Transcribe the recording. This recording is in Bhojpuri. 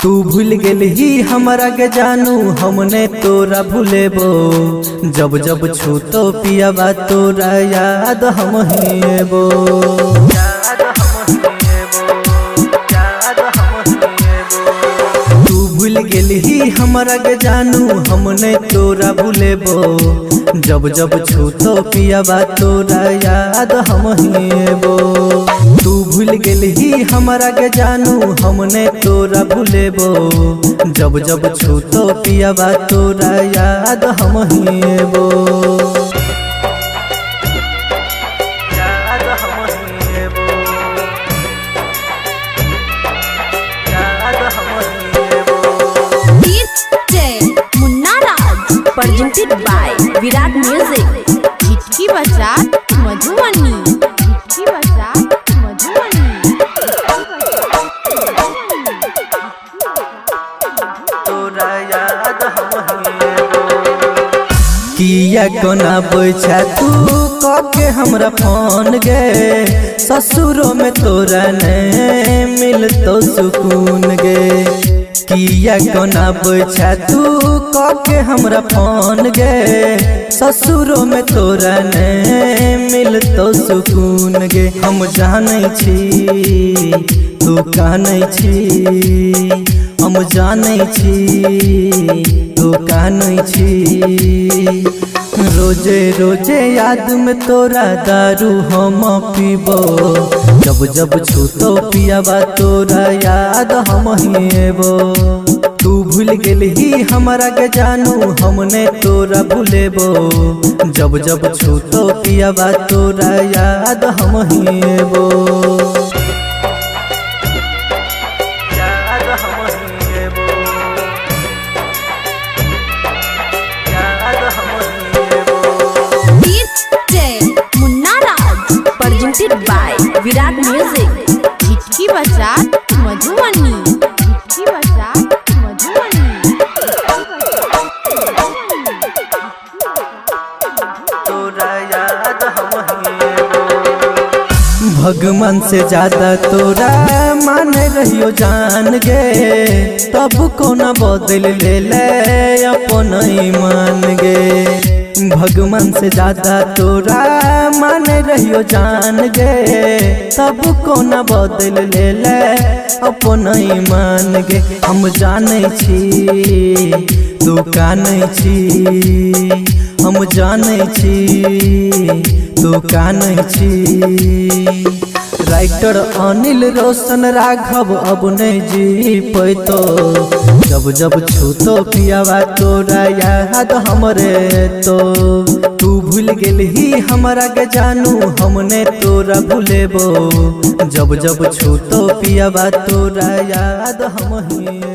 तू भूल गेल ही हमरा के जानू हमने तोरा भूलेबो। जब जब छू तो पियाबा तोरा याद हम हिएबो। तू भूल गेल ही हमरा के जानू हमने तोरा भूलेबो। जब जब छू तो पियाबा तोरा याद हम हिएबो। तू भूल गेल ही हमरा के जानू हमने तोरा भूलेबो। जब जब छू तो पियाबा तोरा याद हम हिएबो। Presented by Virat Music। हिटकी बजा मधुबनी, हिटकी बजा मधुबनी। तोरा याद हम हिएबो। किया कोना बैठा तू कके हमरा फोन गे। ससुरो में तोरा ने मिलतो सुकून गे। किया कोना बैठा तू कके हमरा फोन गे। ससुरो में तोरा ने मिलतो सुकून गे। हम जानै छी तू कानै छी। हम जानै छी तू कानै छी। रोजे रोजे याद में तोरा दारू हम पीबो। जब जब छू तो पियाबा तोरा याद हम हिएबो। तू भूल गेल ही हमरा के जानू हमने तोरा भूलेबो। जब जब छू तो पियाबा तोरा याद हम हिएबो। Presented by Virat Music। हिटकी बजा मधुबनी, हिटकी बजा मधुबनी। तोरा याद हम हिएबो। भगवान से ज्यादा तोरा माने रहियो जान गे। तब कोना बदल ले अपन ईमान गे। भगवान से ज्यादा तोरा माने रहियो जान गे। तब कोना बदल ले अपन ईमान गे। हम जानै छी तू कानै छी। हम जानै छी तू कानै छी। राइटर अनिल रोशन राघव अब नहीं जी पैतो। जब जब छू तो पियाबा तोरा याद हमरे तो। तू भूल गेल ही हमरा के जानू हमने तोरा भूलेबो। जब जब छू तो पियाबा तोरा याद हम हिएबो।